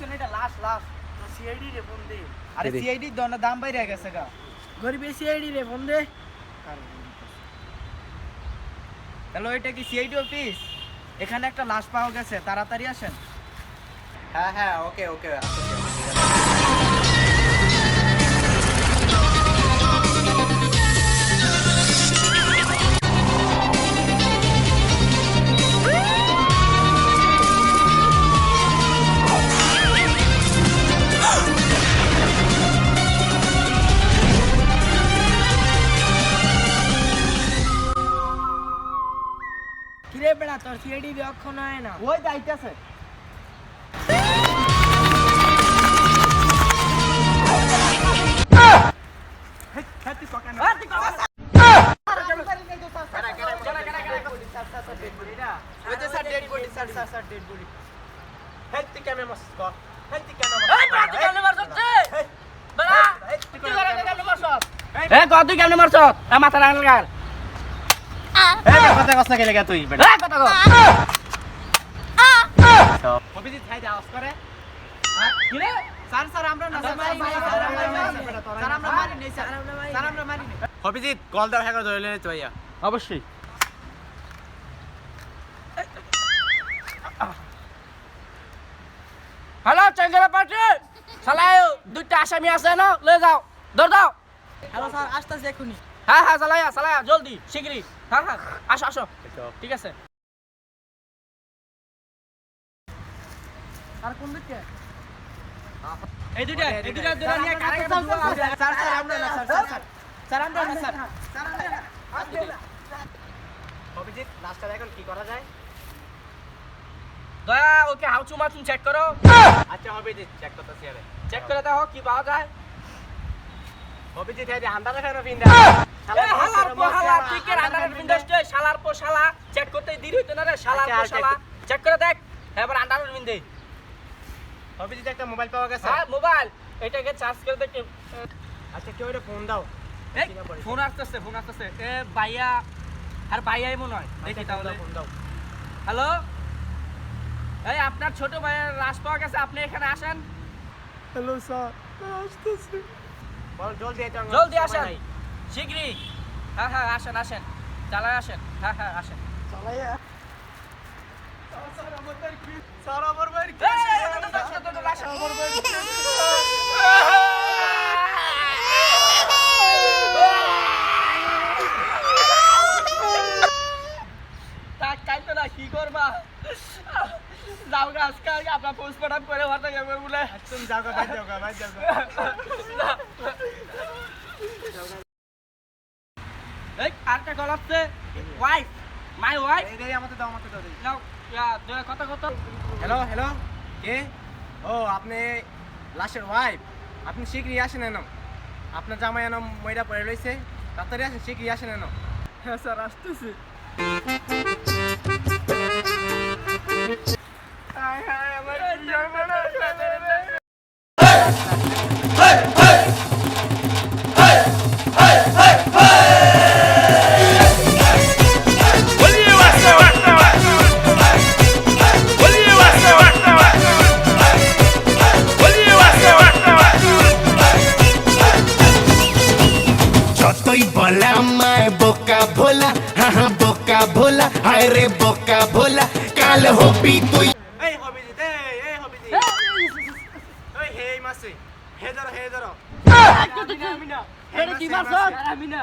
বুঝছেন এটা লাশ লাশ সিআইডি রে ফোন দে আরে সিআইডি দাম বাইরে গেছে গা গরিবে সিআইডি রে ফোন দে হ্যালো এটা কি সিআইডি অফিস এখানে একটা লাশ পাওয়া গেছে তাড়াতাড়ি আসেন হ্যাঁ ওকে ওকে কিরে বেড়া তোর সিআইডি দিয়ে অক্ষণ হয় না ওই যাইতেছে তুই কেমনে মারছ মাথা লাগার কথা কথা গেলে তুই কথা কো অভিজিৎ খাই দাও করে কিরে স্যার আমরা না স্যার আমরা মারি নেই স্যার আমরা মারি নেই অভিজিৎ কল দাও হ্যাঁ ধরে নিতে ভাইয়া অবশ্যই হ্যালো চেঙ্গেলা পার্টি চালায় দুইটা আসামি আছে না লয়ে যাও দৌড় দাও হ্যালো স্যার আসতেছি এখনি হ্যাঁ চালায়া জলদি শিগগিরই হ্যাঁ আসো ঠিক আছে আর কোন দিকে এই দুইটা নিয়ে কারাকে স্যার আমরা না স্যার আমরা না স্যার অভিজিৎ লাস্টটা এখন কি করা যায় দয়া ওকে হাউচু মাচুন চেক করো আচ্ছা অভিজিৎ চেক করতেছি আরে চেক করে দেখো কি পাওয়া যায় অভিজিৎ এই যে হান্ডারে ফেরো পিন্দা শালার তুই কে আন্ডার ইন্ডাস্ট্রি শালার পো শালা চেক করতে দেরি হইতো না রে শালার পো শালা চেক করে দেখ এবার আন্ডার বিন্দে অভিজিৎ একটা মোবাইল পাওয়া গেছে হ্যাঁ মোবাইল এটাকে চার্জ করে দেখে আচ্ছা কেউ এটা ফোন দাও এই ফোন আসতেছে এ ভাইয়া আর ভাইয়াই মনে হয় দেখি তাহলে ফোন দাও হ্যালো এই আপনার ছোট ভাইয়ের লাশ পাওয়া গেছে আপনি এখানে আসেন হ্যালো স্যার আসতেছি বল জলদি আসেন শিগগিরই হ্যাঁ আসেন চালায় আসেন হ্যাঁ আসেন চালাইয়া স্যার আমার ভাই কি কি করবা যাও গা আজকে আপনার পোস্টমর্টম করে ভর্তা যাবে বলে তুমি যাও ভাই যাও এই আরেকটা কল আসছে ওয়াইফ মাই ওয়াইফ এই আমাকে দাও নাও কথা হ্যালো কে ও আপনি লাশের ওয়াইফ আপনি শীঘ্রই আসেন এনো আপনার জামাই এনো ময়রা পড়ে রয়েছে তাড়াতাড়ি আসেন শীঘ্রই আসেন এনো হ্যাঁ স্যার আসতেছি যতই বলা আমায় বোকা ভোলা হ্যাঁ বোকা ভোলা হায় রে বোকা ভোলা কাল হবি তুই এই হবিজিৎ এই হবিজিৎ ওই হে মাসি হে ধরো আমি না কি মারছ আমি না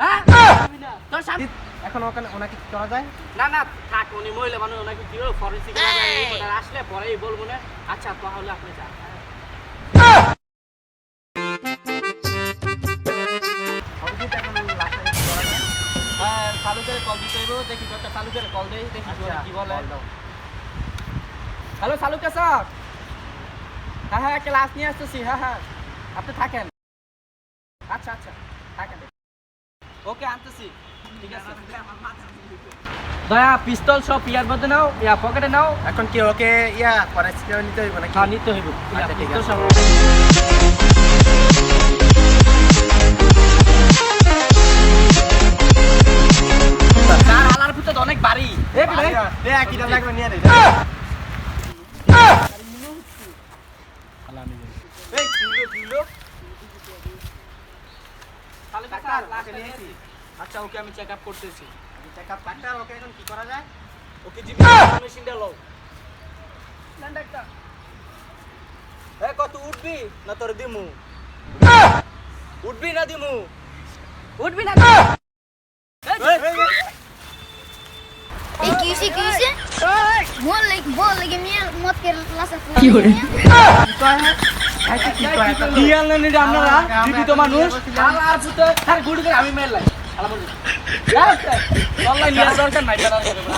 তোর সামনে এখন ওনাকে কি করা যায় না থাক উনি মহিলা মানুষ ওনাকে কি ফরেন্সিক আসলে পরেই বলবো না আচ্ছা তাহলে আপনি যান চালু করে কল দিতে হইব দেখি একটা চালু করে কল দেই দেখি কি বলে হ্যালো চালুকে স্যার হ্যাঁ ক্লাস নিয়ে আসতেছি হ্যাঁ আপনি থাকেন আচ্ছা থাকেন ওকে আনতেছি ঠিক আছে দয়া পিস্তল সব ইয়ার মধ্যে নাও পকেটে নাও এখন কি ওকে ফরেন্সিক নিতে হইব নাকি নিতে হইব আচ্ছা ঠিক পিস্তল আছে সব স্যার আলার ভিতর অনেক বাড়ি কি লাগবে নিয়ে রে আচ্ছা ওকে আমি চেক আপ করতেছি। চেক আপ ডাক্তার, ওকে এখন কি করা যায়? ওকে জিবি মেশিনটা লও। না ডাক্তার এ কত উঠবি না তোর দিমু? উঠবি না দিমু? উঠবি না? এই কি হইছে বল লাগে মিয়া মত কে লাসা কি করে কি আনলেন এটা আপনারা? দিবি তো মানুষ আর পুতে আর গুড়ি করে আমি মেরলাই আলা বল অনলাইন নিয়ে দরকার নাই জানা যাবে না।